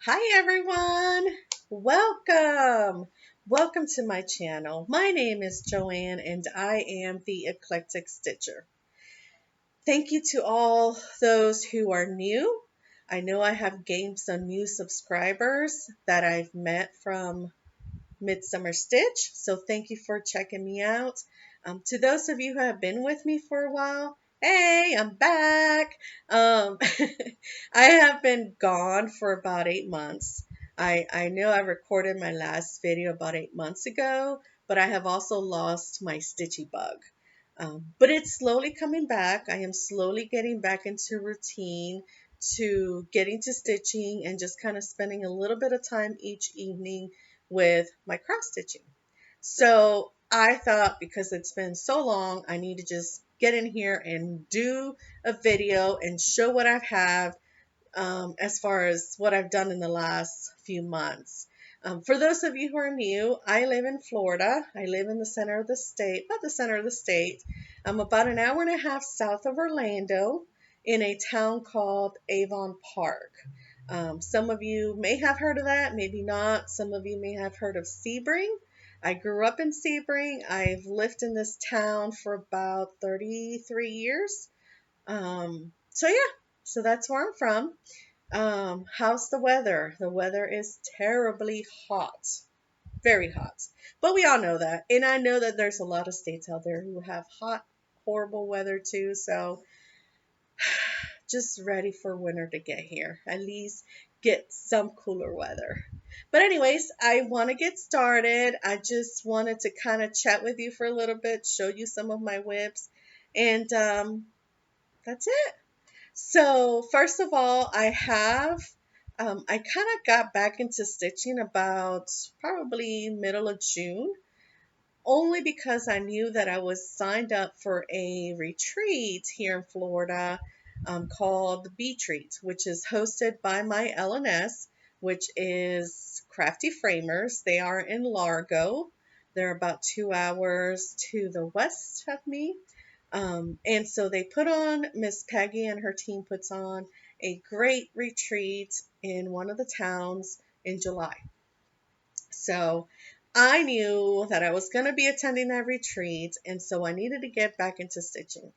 Hi everyone! Welcome! Welcome to my channel. My name is Joanne and I am the Eclectic Stitcher. Thank you to all those who are new. I know I have gained some new subscribers that I've met from Midsummer Stitch, so thank you for checking me out. To those of you who have been with me for a while, hey, I'm back. I have been gone for about 8 months. I know I recorded my last video about 8 months ago, but I have also lost my stitchy bug. But it's slowly coming back. I am slowly getting back into routine to getting to stitching and just kind of spending a little bit of time each evening with my cross stitching. So I thought because it's been so long, I need to just get in here and do a video and show what I have as far as what I've done in the last few months. For those of you who are new, I live in Florida. I live in the center of the state, about the center of the state. I'm about an hour and a half south of Orlando in a town called Avon Park. Some of you may have heard of that, maybe not. Some of you may have heard of Sebring. I grew up in Sebring. I've lived in this town for about 33 years. So yeah, so that's where I'm from. How's the weather? The weather is terribly hot, very hot. But we all know that. And I know that there's a lot of states out there who have hot, horrible weather too. So just ready for winter to get here. At least get some cooler weather. But anyways, I want to get started. I just wanted to kind of chat with you for a little bit, show you some of my whips. And that's it. So first of all, I kind of got back into stitching about probably middle of June, only because I knew that I was signed up for a retreat here in Florida called the Bee Treat, which is hosted by my LNS, which is Crafty Framers. They are in Largo. They're about 2 hours to the west of me. And so they put on, Miss Peggy and her team puts on a great retreat in one of the towns in July. So I knew that I was going to be attending that retreat, and so I needed to get back into stitching.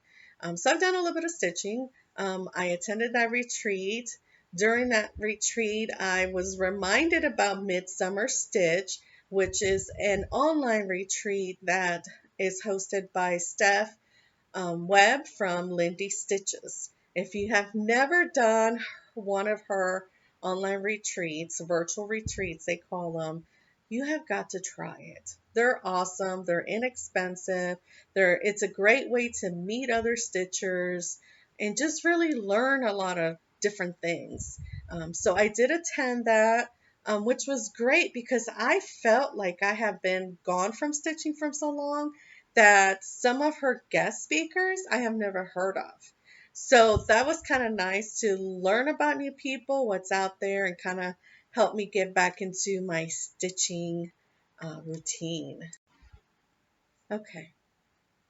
So I've done a little bit of stitching. I attended that retreat. During that retreat, I was reminded about Midsummer Stitch, which is an online retreat that is hosted by Steph Webb from Lindy Stitches. If you have never done one of her online retreats, virtual retreats, they call them, you have got to try it. They're awesome. They're inexpensive. It's a great way to meet other stitchers and just really learn a lot of different things. So I did attend that, which was great because I felt like I have been gone from stitching for so long that some of her guest speakers I have never heard of. So that was kind of nice to learn about new people, what's out there, and kind of help me get back into my stitching routine. Okay,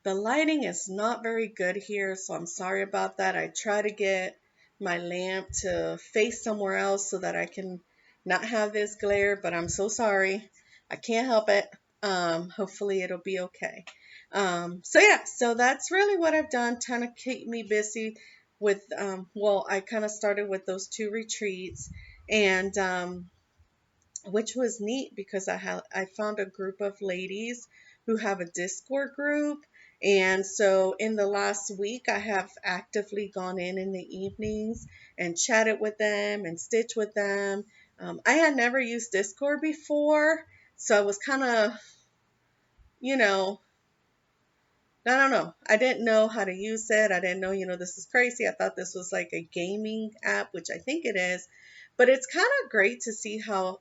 the lighting is not very good here, so I'm sorry about that. I try to get my lamp to face somewhere else so that I can not have this glare, but I'm so sorry. I can't help it. Hopefully it'll be okay. So yeah, so that's really what I've done, trying to keep me busy with, well, I kind of started with those 2 retreats, and which was neat because I found a group of ladies who have a Discord group. And so in the last week, I have actively gone in the evenings and chatted with them and stitched with them. I had never used Discord before, so I was kind of, you know, I don't know. I didn't know how to use it. I didn't know, this is crazy. I thought this was like a gaming app, which I think it is. But it's kind of great to see how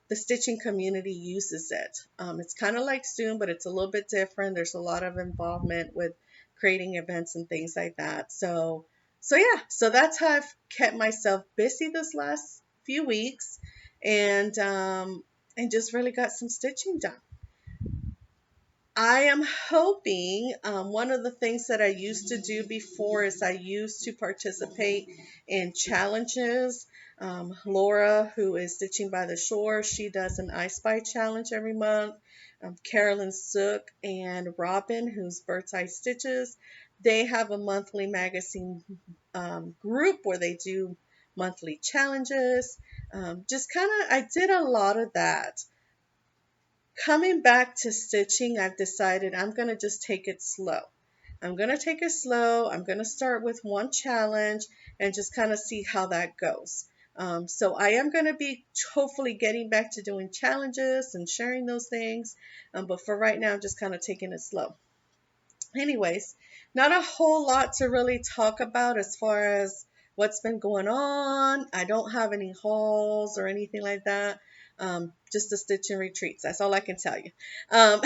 the stitching community uses it. It's kind of like Zoom, but it's a little bit different. There's a lot of involvement with creating events and things like that. So yeah, so that's how I've kept myself busy this last few weeks, and just really got some stitching done. I am hoping, one of the things that I used to do before is I used to participate in challenges. Laura, who is Stitching by the Shore, she does an I Spy challenge every month. Carolyn Sook and Robin, who's Bird's Eye Stitches, they have a monthly magazine group where they do monthly challenges. Just kind of, I did a lot of that. Coming back to stitching, I've decided I'm going to just take it slow. I'm going to take it slow. I'm going to start with one challenge and just kind of see how that goes. So I am going to be hopefully getting back to doing challenges and sharing those things. But for right now, I'm just kind of taking it slow. Anyways, not a whole lot to really talk about as far as what's been going on. I don't have any hauls or anything like that. Just the stitching retreats. That's all I can tell you. Um,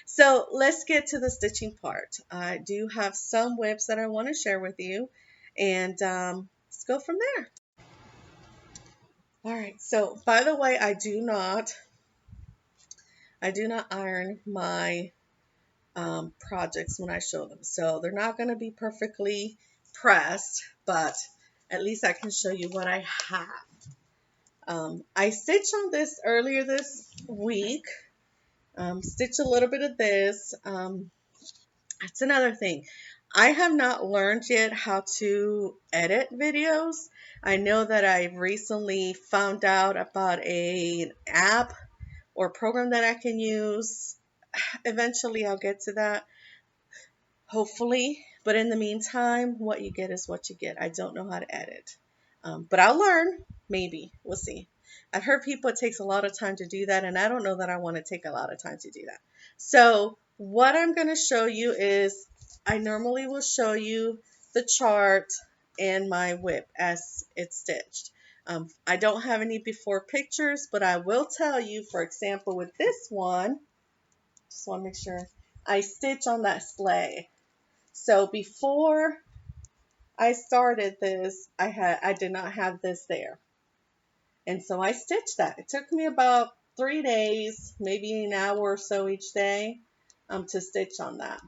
so let's get to the stitching part. I do have some whips that I want to share with you, and let's go from there. All right. So by the way, I do not iron my projects when I show them. So they're not going to be perfectly pressed, but at least I can show you what I have. I stitched on this earlier this week. Stitch a little bit of this. That's another thing. I have not learned yet how to edit videos. I know that I recently found out about an app or program that I can use. Eventually I'll get to that, hopefully. But in the meantime, what you get is what you get. I don't know how to edit. But I'll learn. Maybe. We'll see. I've heard people it takes a lot of time to do that, and I don't know that I want to take a lot of time to do that. So what I'm going to show you is I normally will show you the chart and my whip as it's stitched. I don't have any before pictures, but I will tell you, for example, with this one, just want to make sure, I stitch on that sleigh. So before I started this, I did not have this there. And so I stitched that. It took me about 3 days, maybe an hour or so each day, to stitch on that.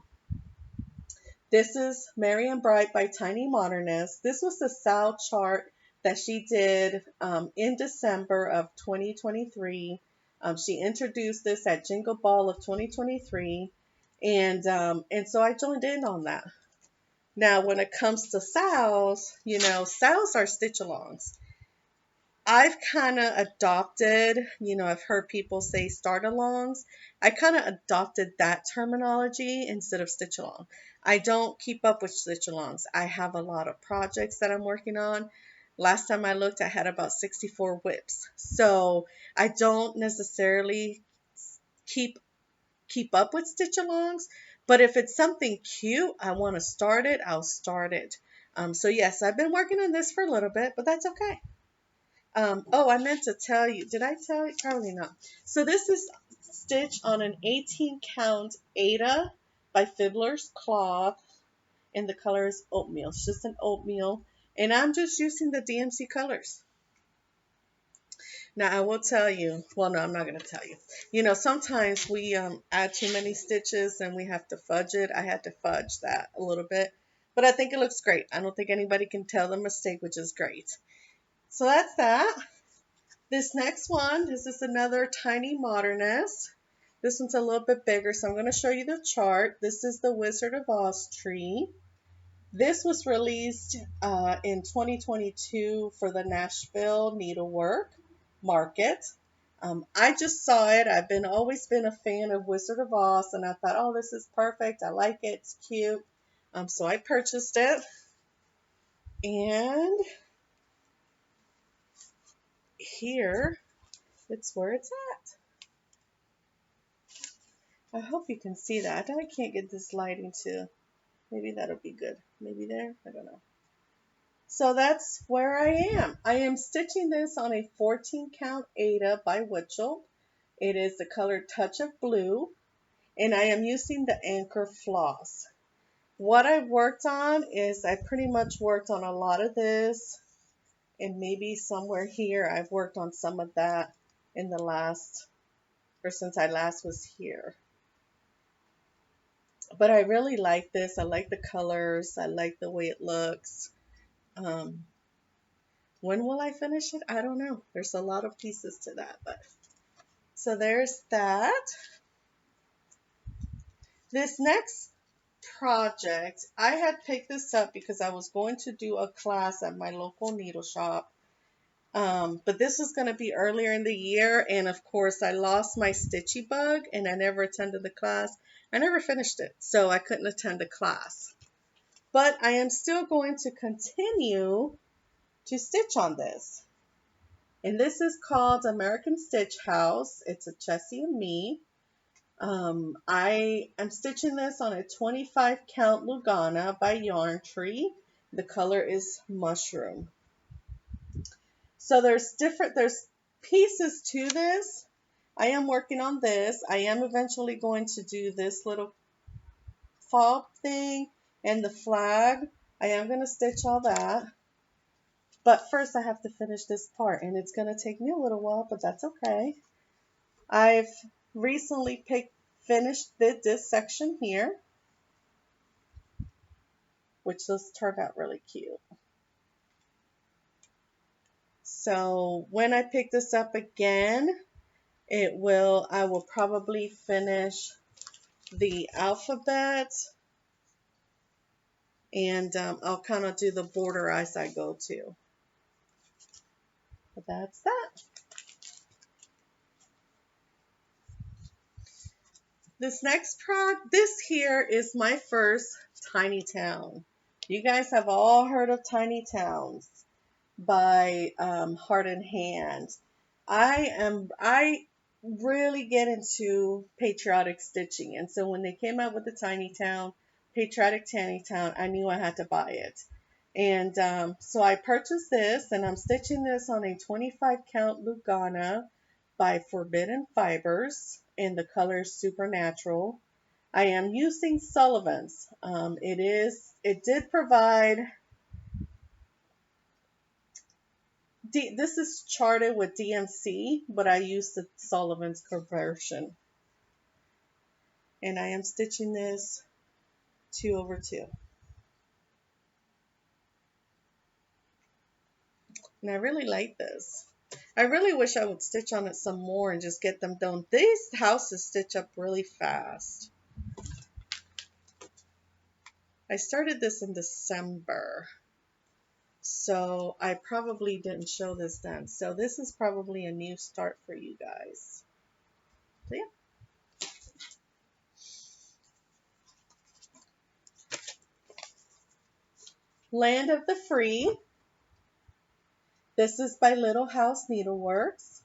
This is Merry and Bright by Tiny Modernist. This was the Sal chart that she did in December of 2023. She introduced this at Jingle Ball of 2023. And so I joined in on that. Now, when it comes to Sal's, Sal's are stitch-alongs. I've kind of adopted, I've heard people say start-alongs. I kind of adopted that terminology instead of stitch-along. I don't keep up with stitch-alongs. I have a lot of projects that I'm working on. Last time I looked, I had about 64 whips. So I don't necessarily keep up with stitch-alongs, but if it's something cute, I want to start it, I'll start it. So yes, I've been working on this for a little bit, but that's okay. Oh, I meant to tell you. Did I tell you? Probably not. So this is stitched on an 18 count Ada by Fiddler's Cloth, and the color is oatmeal. It's just an oatmeal, and I'm just using the DMC colors. Now, I will tell you, well, no, I'm not going to tell you. Sometimes we add too many stitches and we have to fudge it. I had to fudge that a little bit, but I think it looks great. I don't think anybody can tell the mistake, which is great. So that's that. This next one, this is another Tiny Modernist. This one's a little bit bigger, so I'm going to show you the chart. This is the Wizard of Oz tree. This was released in 2022 for the Nashville Needlework Market. I just saw it. I've always been a fan of Wizard of Oz, and I thought, oh, this is perfect. I like it. It's cute. So I purchased it. And here, it's where it's at. I hope you can see that. I can't get this lighting to, maybe that'll be good. Maybe there, I don't know. So that's where I am. I am stitching this on a 14 count Ada by Witchell. It is the color Touch of Blue, and I am using the Anchor floss. What I've worked on is I pretty much worked on a lot of this, and maybe somewhere here I've worked on some of that in the last, or since I last was here. But I really like this. I like the colors. I like the way it looks. When will I finish it? I don't know. There's a lot of pieces to that, but so there's that. This next project, I had picked this up because I was going to do a class at my local needle shop. But this was going to be earlier in the year, and of course I lost my stitchy bug and I never attended the class. I never finished it, so I couldn't attend the class. But I am still going to continue to stitch on this. And this is called American Stitch House. It's a Chessie and Me. I am stitching this on a 25 count Lugana by Yarn Tree. The color is Mushroom. So there's pieces to this. I am working on this. I am eventually going to do this little fob thing and the flag. I am going to stitch all that. But first I have to finish this part, and it's going to take me a little while, but that's okay. I've recently finished this section here, which just turned out really cute. So when I pick this up again, I will probably finish the alphabet, and I'll kind of do the border as I go too. But that's that. This here is my first tiny town. You guys have all heard of tiny towns by Heart and Hand. I really get into patriotic stitching, and so when they came out with the tiny town, patriotic tiny town, I knew I had to buy it. And so I purchased this, and I'm stitching this on a 25 count Lugana by Forbidden Fibers, and the color is Supernatural. I am using Sullivan's. It did provide. This is charted with DMC, but I used the Sullivan's conversion. And I am stitching this 2/2. And I really like this. I really wish I would stitch on it some more and just get them done. These houses stitch up really fast. I started this in December, so I probably didn't show this then. So this is probably a new start for you guys. So yeah. Land of the Free. This is by Little House Needleworks.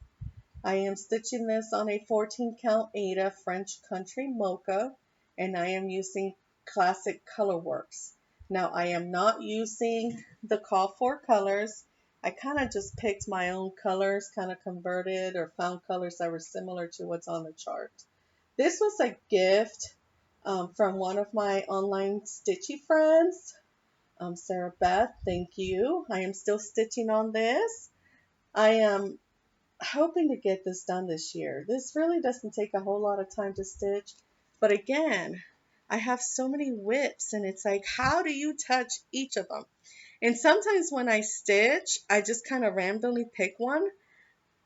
I am stitching this on a 14 count Ada French Country Mocha, and I am using Classic Colorworks. Now I am not using the call for colors. I kind of just picked my own colors, kind of converted or found colors that were similar to what's on the chart. This was a gift from one of my online stitchy friends, Sarah Beth. Thank you. I am still stitching on this. I am hoping to get this done this year. This really doesn't take a whole lot of time to stitch, but again, I have so many whips, and it's like, how do you touch each of them? And sometimes when I stitch, I just kind of randomly pick one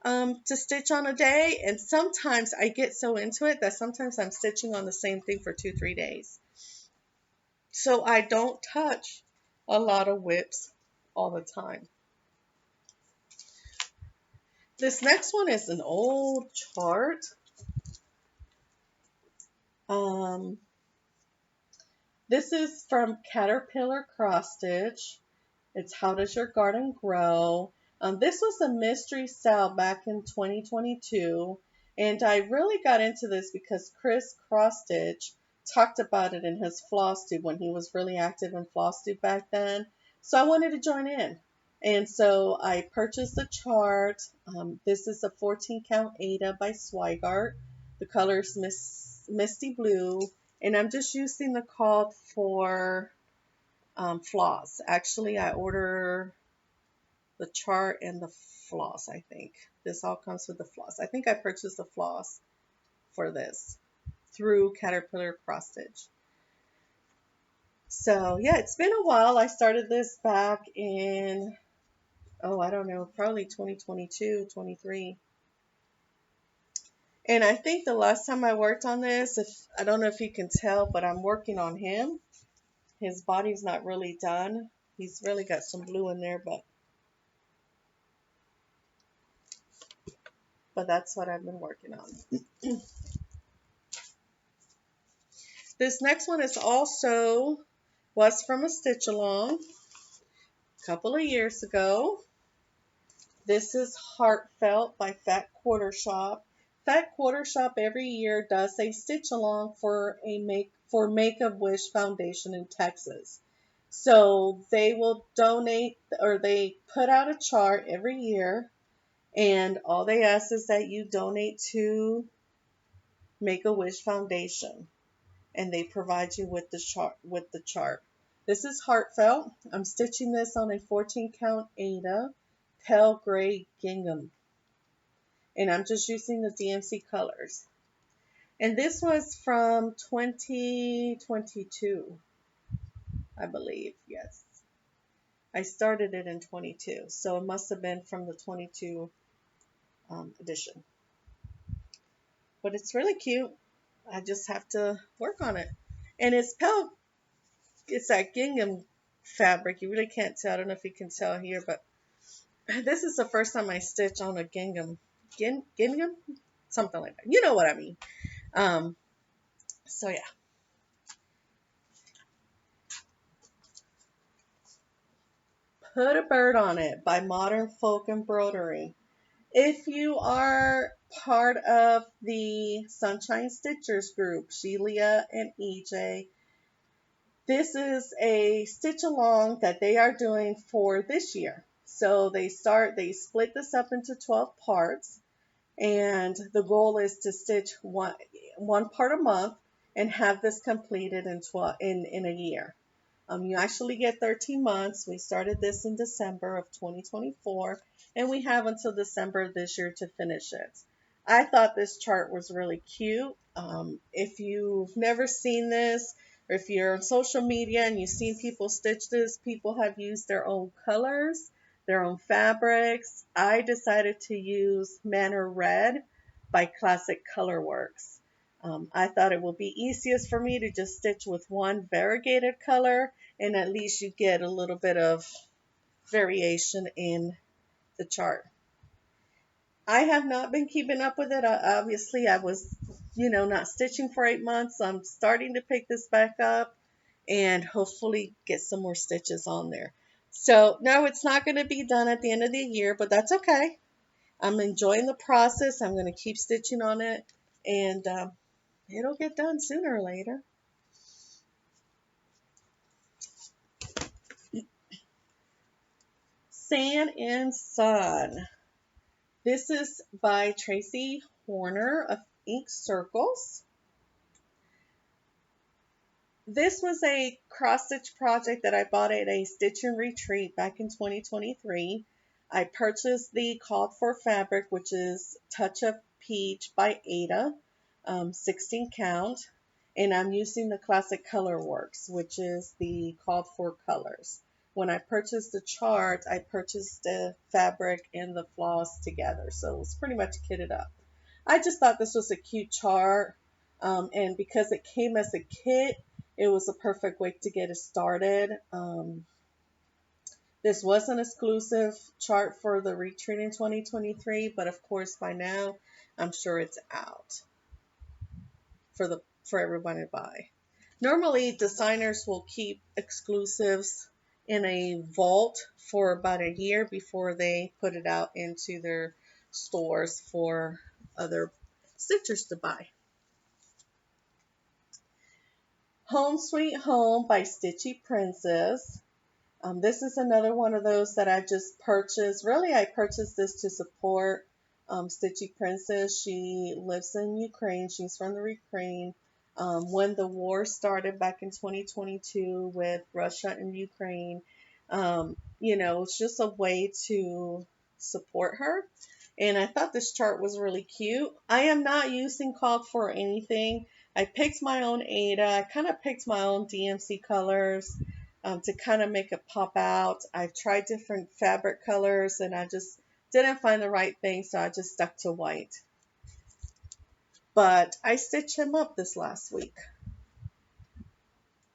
to stitch on a day, and sometimes I get so into it that sometimes I'm stitching on the same thing for 2-3 days. So I don't touch a lot of whips all the time. This next one is an old chart. This is from Caterpillar Cross Stitch. It's How Does Your Garden Grow? This was a mystery sale back in 2022, and I really got into this because Chris Cross Stitch talked about it in his FlossTube when he was really active in FlossTube back then. So I wanted to join in. And so I purchased the chart. This is a 14 count Ada by Swigart. The color is Misty Blue. And I'm just using the called for floss. Actually, I order the chart and the floss, I think. This all comes with the floss. I think I purchased the floss for this through Caterpillar Cross Stitch. So yeah, it's been a while. I started this back in oh, I don't know, probably 2022, 23. And I think the last time I worked on this, if I don't know if you can tell, but I'm working on him. His body's not really done. He's really got some blue in there, but that's what I've been working on. This next one is also was from a stitch along a couple of years ago. This is Heartfelt by Fat Quarter Shop. Fat Quarter Shop every year does a stitch along for Make-A-Wish Foundation in Texas. So they will donate, or they put out a chart every year, and all they ask is that you donate to Make-A-Wish Foundation, and they provide you with the chart. This is Heartfelt. I'm stitching this on a 14 count Aida pale gray gingham, and I'm just using the DMC colors. And this was from 2022, I believe. Yes, I started it in 22, so it must have been from the 22 edition. But it's really cute. I just have to work on it. And it's pale. It's that gingham fabric. You really can't tell. I don't know if you can tell here, but this is the first time I stitch on a gingham. Gingham? Something like that. You know what I mean. So yeah. Put a Bird on It by Modern Folk Embroidery. If you are part of the Sunshine Stitchers group, Shelia and EJ, this is a stitch along that they are doing for this year. So they split this up into 12 parts, and the goal is to stitch one part a month and have this completed in a year. You actually get 13 months. We started this in December of 2024, and we have until December of this year to finish it. I thought this chart was really cute. If you've never seen this, or if you're on social media and you've seen people stitch this, people have used their own colors, their own fabrics. I decided to use Manor Red by Classic Colorworks. I thought it would be easiest for me to just stitch with one variegated color, and at least you get a little bit of variation in the chart. I have not been keeping up with it. Obviously, I was, not stitching for 8 months. I'm starting to pick this back up and hopefully get some more stitches on there. So, no, it's not going to be done at the end of the year, but that's okay. I'm enjoying the process. I'm going to keep stitching on it, and it'll get done sooner or later. Sand and Sun. This is by Tracy Horner of Ink Circles. This was a cross-stitch project that I bought at a Stitch and Retreat back in 2023. I purchased the called for fabric, which is Touch of Peach by Aida, 16 count, and I'm using the Classic Colorworks, which is the called for colors. When I purchased the chart, I purchased the fabric and the floss together, so it was pretty much kitted up. I just thought this was a cute chart, and because it came as a kit, it was a perfect way to get it started. This was an exclusive chart for the retreat in 2023, but of course by now I'm sure it's out for everyone to buy. Normally, designers will keep exclusives in a vault for about a year before they put it out into their stores for other stitchers to buy. Home Sweet Home by Stitchy Princess. This is another one of those that I just purchased. Really, I purchased this to support Stitchy Princess. She lives in Ukraine. She's from the Ukraine. When the war started back in 2022 with Russia and Ukraine, it's just a way to support her. And I thought this chart was really cute. I am not using called for anything. I picked my own Aida. I kind of picked my own DMC colors. to kind of make it pop out. I've tried different fabric colors and I just didn't find the right thing, so I just stuck to white. But I stitched him up this last week.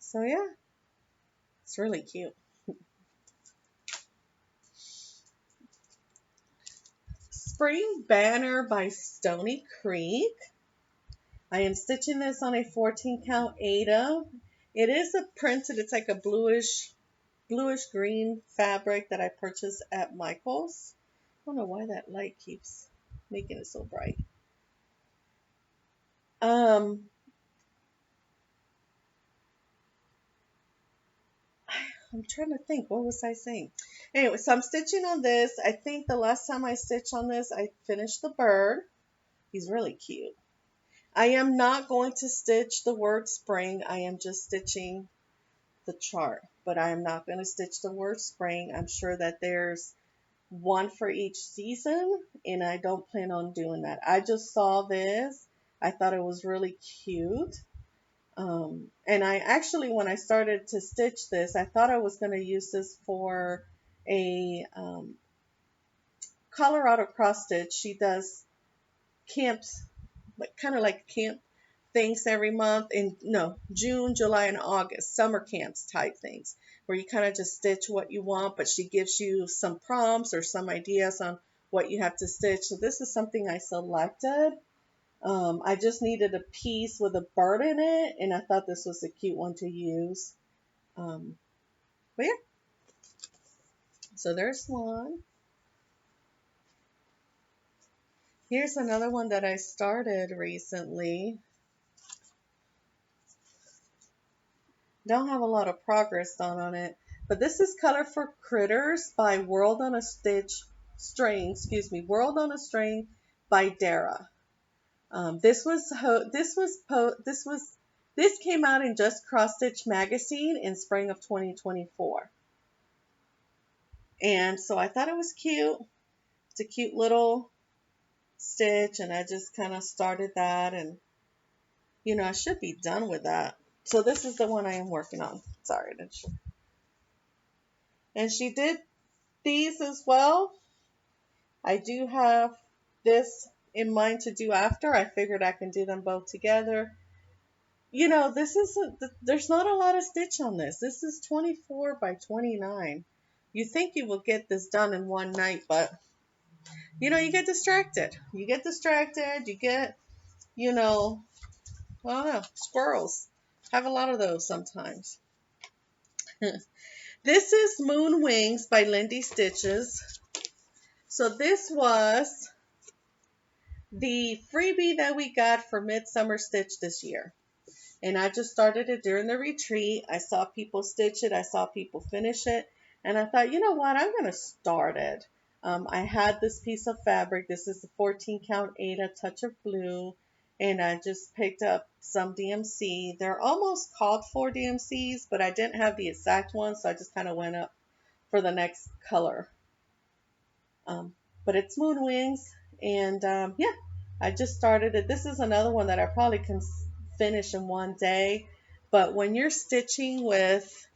So yeah, it's really cute. Spring Banner by Stony Creek. I am stitching this on a 14 count Aida. It is a printed, it's like a bluish green fabric that I purchased at Michael's. I don't know why that light keeps making it so bright. I'm trying to think, what was I saying? Anyway, so I'm stitching on this. I think the last time I stitched on this, I finished the bird. He's really cute. I am not going to stitch the word spring. I am just stitching the chart, but I am not going to stitch the word spring. I'm sure that there's one for each season, and I don't plan on doing that. I just saw this. I thought it was really cute. And I actually, when I started to stitch this, I thought I was going to use this for a Colorado cross stitch. She does camps, like kind of like camp things every month in June, July, and August, summer camps type things, where you kind of just stitch what you want, but she gives you some prompts or some ideas on what you have to stitch. So this is something I selected. I just needed a piece with a bird in it, and I thought this was a cute one to use. But yeah, so there's one. Here's another one that I started recently. Don't have a lot of progress done on it, but this is Color for Critters by World on a World on a String by Dara. This came out in Just Cross Stitch magazine in spring of 2024. And so I thought it was cute. It's a cute little stitch, and I just kind of started that, and I should be done with that. So this is the one I am working on. Sorry. And she did these as well. I do have this in mind to do after. I figured I can do them both together. There's not a lot of stitch on this. This is 24 by 29. You think you will get this done in one night, but you get distracted. You get, I don't know, squirrels. Have a lot of those sometimes. This is Moon Wings by Lindy Stitches. So this was the freebie that we got for Midsummer Stitch this year. And I just started it during the retreat. I saw people stitch it. I saw people finish it. And I thought, you know what? I'm going to start it. I had this piece of fabric. This is the 14 count Aida Touch of Blue. And I just picked up some DMC. They're almost called for DMCs, but I didn't have the exact one. So I just kind of went up for the next color. But it's Moon Wings. And yeah, I just started it. This is another one that I probably can finish in one day. But when you're stitching with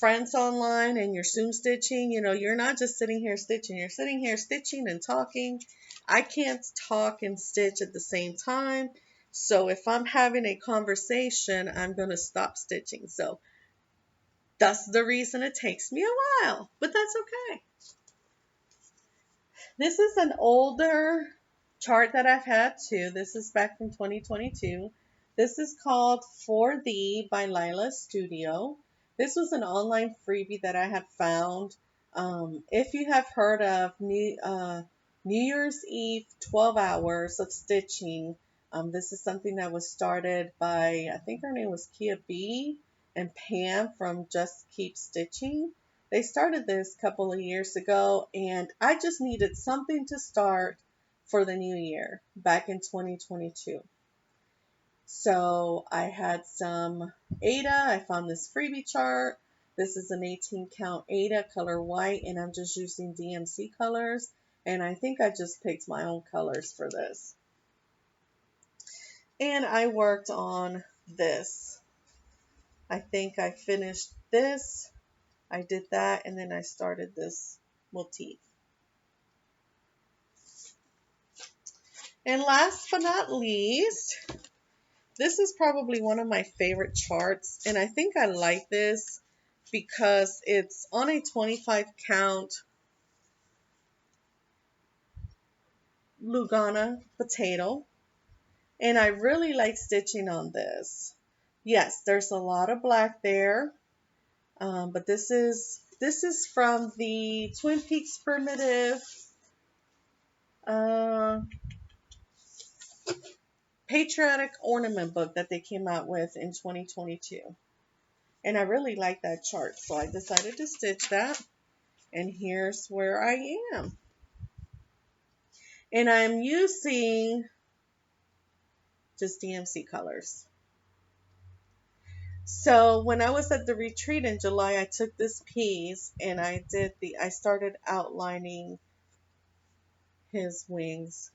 friends online and you're Zoom stitching, you're not just sitting here stitching. You're sitting here stitching and talking. I can't talk and stitch at the same time. So if I'm having a conversation, I'm going to stop stitching. So that's the reason it takes me a while, but that's okay. This is an older chart that I've had too. This is back from 2022. This is called For Thee by Lila Studio. This was an online freebie that I had found. If you have heard of New Year's Eve 12 hours of stitching, this is something that was started by, I think her name was Kia B and Pam from Just Keep Stitching. They started this a couple of years ago, and I just needed something to start for the new year back in 2022. So I had some Aida. I found this freebie chart. This is an 18 count Aida color white, and I'm just using DMC colors. And I think I just picked my own colors for this. And I worked on this. I think I finished this. I did that, and then I started this motif. And last but not least, this is probably one of my favorite charts, and I think I like this because it's on a 25 count Lugana potato, and I really like stitching on this. Yes, there's a lot of black there, but this is from the Twin Peaks Primitive uh, Patriotic Ornament book that they came out with in 2022. And I really like that chart, so I decided to stitch that. And here's where I am. And I'm using just DMC colors. So when I was at the retreat in July, I took this piece and I started outlining his wings.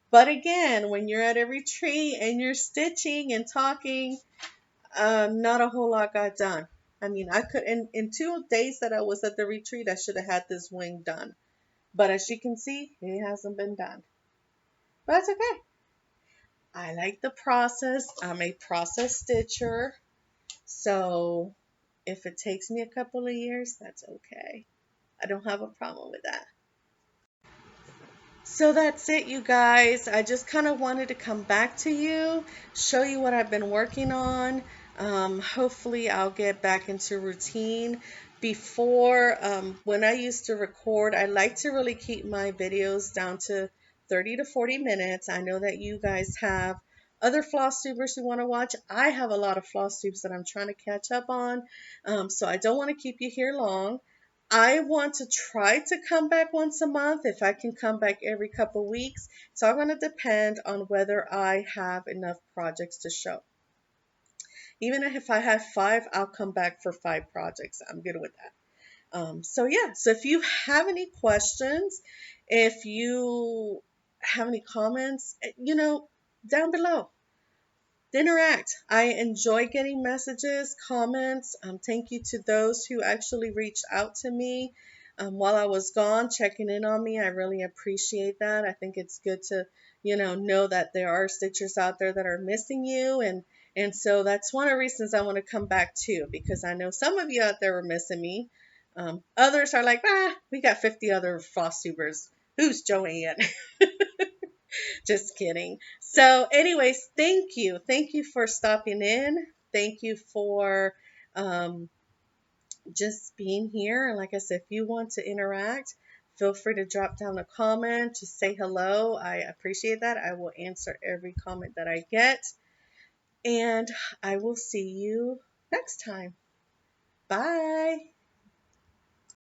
But again, when you're at a retreat and you're stitching and talking, not a whole lot got done. I mean, I could, in 2 days that I was at the retreat, I should have had this wing done. But as you can see, it hasn't been done. But that's okay. I like the process. I'm a process stitcher. So if it takes me a couple of years, that's okay. I don't have a problem with that. So that's it, you guys. I just kind of wanted to come back to you, show you what I've been working on. Hopefully I'll get back into routine. Before, when I used to record, I like to really keep my videos down to 30 to 40 minutes. I know that you guys have other floss tubers who want to watch. I have a lot of floss tubes that I'm trying to catch up on, so I don't want to keep you here long. I want to try to come back once a month if I can come back every couple weeks. So I'm going to depend on whether I have enough projects to show. Even if I have 5, I'll come back for 5 projects. I'm good with that. So yeah, so if you have any questions, if you have any comments, down below. Interact. I enjoy getting messages, comments. Thank you to those who actually reached out to me while I was gone, checking in on me. I really appreciate that. I think it's good to, know that there are stitchers out there that are missing you, and so that's one of the reasons I want to come back too, because I know some of you out there are missing me. Others are like, we got 50 other floss tubers. Who's Joanne? Just kidding. So anyways, thank you. Thank you for stopping in. Thank you for just being here. And like I said, if you want to interact, feel free to drop down a comment, just say hello. I appreciate that. I will answer every comment that I get. And I will see you next time. Bye.